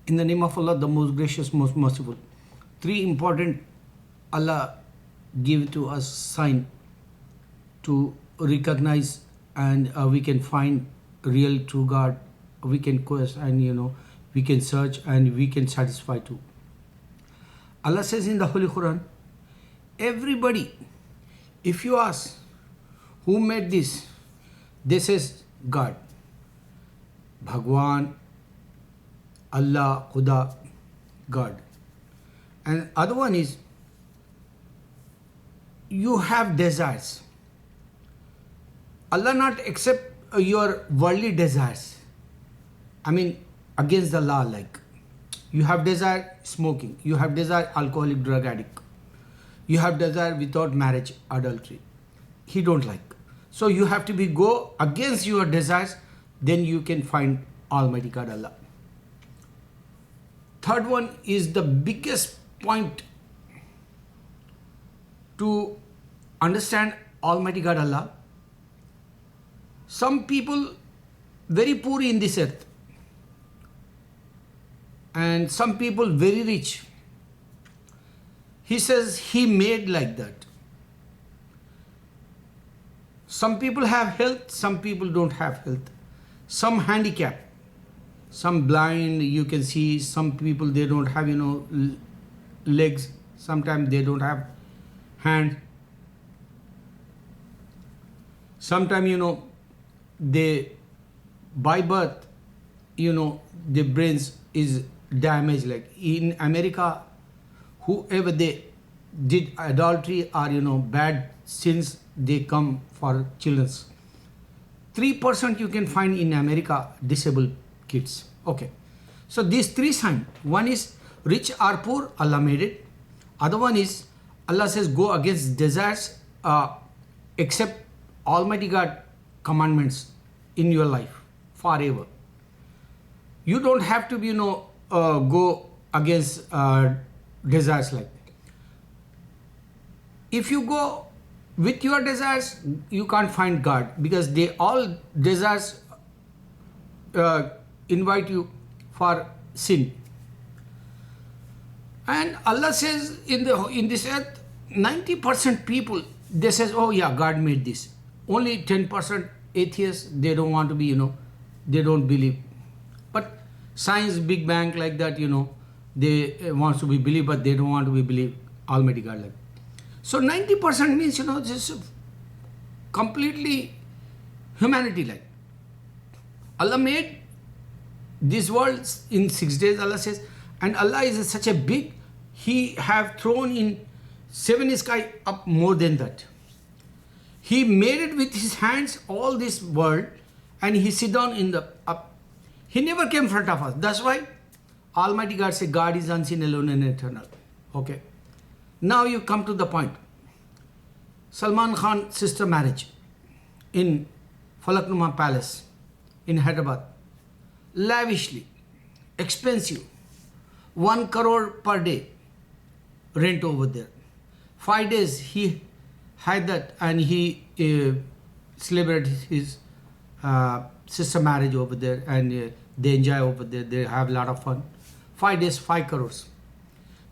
In the name of Allah, the most gracious, most merciful. Three important Allah give to us sign to recognize and we can find real true God. We can quest and we can search and we can satisfy too. Allah says in the Holy Quran, everybody, if you ask who made this, this is God, Bhagwan, Allah, Khuda, God. And other one is, you have desires. Allah not accept your worldly desires. I mean, against the law, like you have desire smoking, you have desire alcoholic drug addict, you have desire without marriage, adultery. He don't like. So you have to go against your desires, then you can find Almighty God Allah. Third one is the biggest point to understand Almighty God Allah. Some people very poor in this earth and some people very rich. He says he made like that. Some people have health, some people don't have health. Some handicap, some blind, you can see. Some people, they don't have legs, sometimes they don't have hand. Sometimes they by birth the brains is damaged. Like in America, whoever they did adultery or bad sins, they come for children's. 3% you can find in America disabled kids. Okay, so these three signs, one is rich or poor, Allah made it. Other one is Allah says go against desires, accept Almighty God commandments in your life forever. You don't have to go against desires. Like if you go with your desires, you can't find God, because they all desires invite you for sin. And Allah says in this earth, 90% people, they says, oh yeah, God made this. Only 10% atheists, they don't want to be, they don't believe. But science, Big Bang, like that, they want to be believed, but they don't want to be believed Almighty God. Like. So 90% means, just completely humanity. Like Allah made this world in 6 days, Allah says, and Allah is such a big, He have thrown in 7 sky up more than that. He made it with His hands, all this world, and He sit down in the up. He never came in front of us. That's why Almighty God said, God is unseen, alone and eternal. Okay. Now you come to the point. Salman Khan sister marriage in Falaknuma Palace in Hyderabad. Lavishly, expensive, 1 crore per day rent over there. 5 days he had that, and he celebrated his sister marriage over there, and they enjoy over there. They have a lot of fun. 5 days, 5 crores.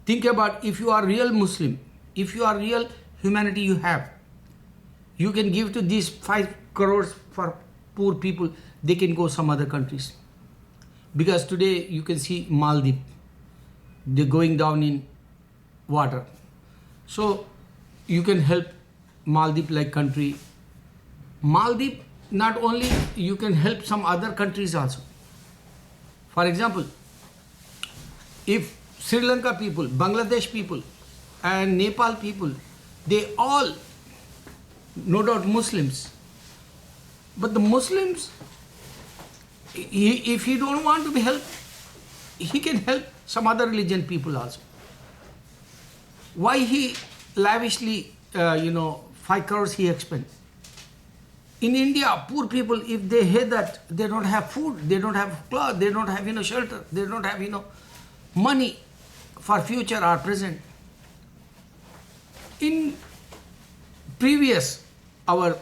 Think about, if you are real Muslim, if you are real humanity you can give to these 5 crores for poor people. They can go some other countries. Because today you can see Maldives, they're going down in water. So you can help Maldives like country. Maldives, not only you can help some other countries also. For example, if Sri Lanka people, Bangladesh people and Nepal people, they all, no doubt Muslims, but the Muslims, if he don't want to be helped, he can help some other religion people also. Why he lavishly, 5 crores he expend? In India, poor people, if they hear that they don't have food, they don't have clothes, they don't have shelter, they don't have money for future or present. In previous, I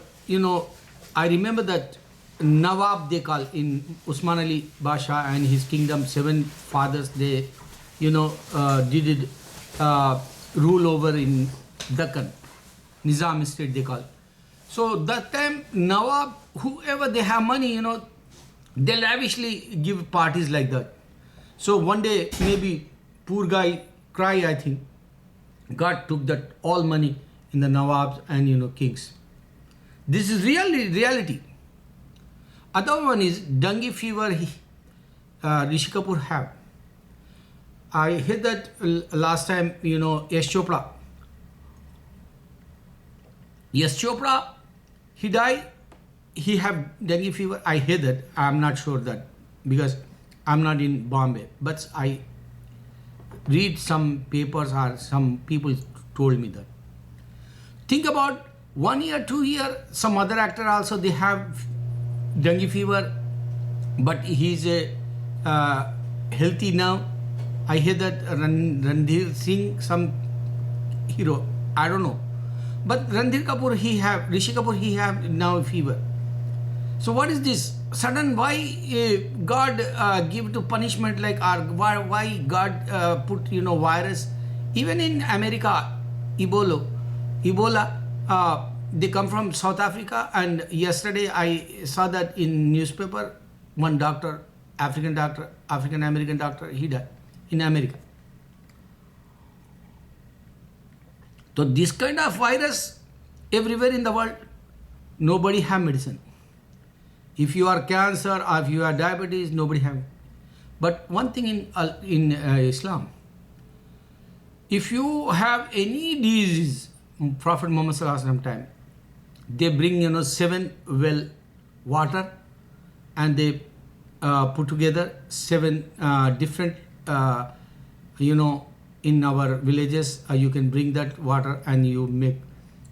remember that Nawab they call in Usman Ali Basha and his kingdom, 7 fathers they, did it, rule over in Deccan, Nizam state they call. So that time Nawab, whoever they have money, they lavishly give parties like that. So one day maybe poor guy cry, I think. God took that all money in the Nawabs and kings. This is really reality. Other one is dengue fever. Rishi Kapoor have. I heard that last time. Yash Chopra. Yash Chopra, he died. He have dengue fever. I heard that. I'm not sure that because I'm not in Bombay, but I read some papers or some people told me that. Think about 1 year, 2 year, some other actor also they have dengue fever, but he's healthy now. I hear that Ranveer Singh, some hero, I don't know. But Ranveer Kapoor, Rishi Kapoor, he have now fever. So what is this? Sudden, why God give to punishment like, why God put, virus? Even in America, Ebola, they come from South Africa, and yesterday I saw that in newspaper, one doctor, African American doctor, he died in America. So this kind of virus everywhere in the world, nobody have medicine. If you are cancer or if you are diabetes, nobody have. But one thing in Islam, if you have any disease, Prophet Muhammad Sallallahu Alaihi Wasallam time, they bring 7 well water, and they put together 7 different in our villages you can bring that water and you make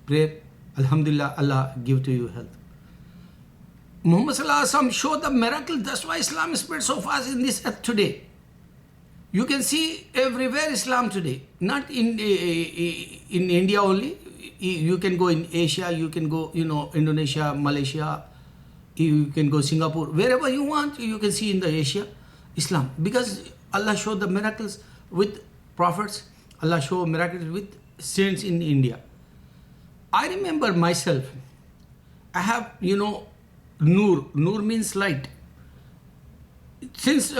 prayer. Alhamdulillah, Allah give to you health. Muhammad Sallallahu Alaihi Wasallam showed the miracle. That's why Islam is spread so fast in this earth today. You can see everywhere Islam today, not in India only. You can go in Asia, you can go, Indonesia, Malaysia, you can go Singapore, wherever you want, you can see in the Asia, Islam. Because Allah showed the miracles with prophets, Allah showed miracles with saints in India. I remember myself, I have, Noor. Noor means light. Since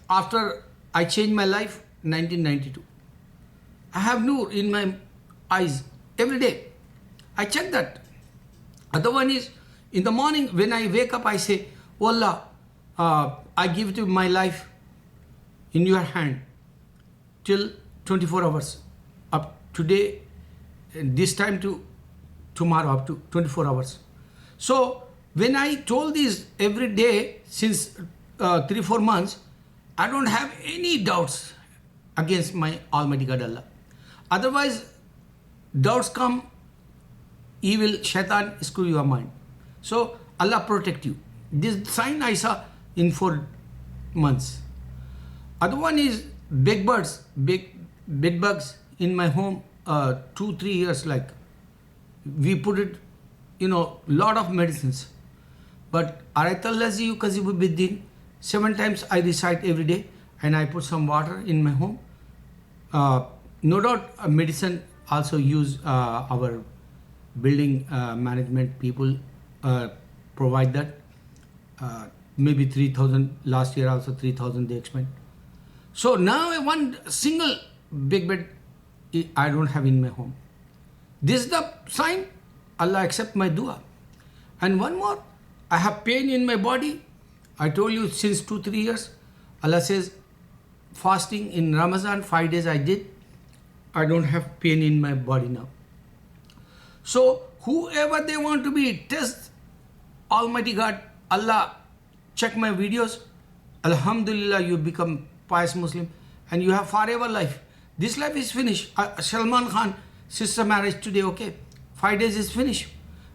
after I changed my life, 1992, I have Noor in my eyes every day. I check that. Other one is, in the morning when I wake up, I say, oh Allah, I give to my life in your hand till 24 hours. Up today, this time to tomorrow, up to 24 hours. So, when I told this every day since 3-4 months, I don't have any doubts against my Almighty God Allah. Otherwise, doubts come, evil, shaitan, screw your mind. So, Allah protect you. This sign I saw in 4 months. Other one is bed bugs in my home, 2-3 years like. We put it, lot of medicines. But Araitallazi Yukazibu Biddin, 7 times I recite every day, and I put some water in my home. No doubt medicine also use our building management people provide that. Maybe 3,000 last year, also 3,000 they expend. So now one single big bed I don't have in my home. This is the sign Allah accept my dua. And one more, I have pain in my body. I told you since 2-3 years, Allah says fasting in Ramadan 5 days I did. I don't have pain in my body now. So whoever they want to be, test Almighty God, Allah, check my videos. Alhamdulillah, you become pious Muslim and you have forever life. This life is finished. Salman Khan, sister marriage today, okay. 5 days is finished.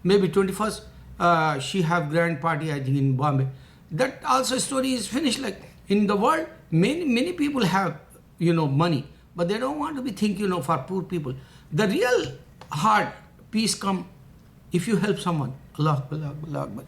Maybe 21st, she have grand party, I think, in Bombay. That also story is finished. Like in the world, many people have, money, but they don't want to be thinking, for poor people. The real heart, peace come if you help someone. Allah Akbar.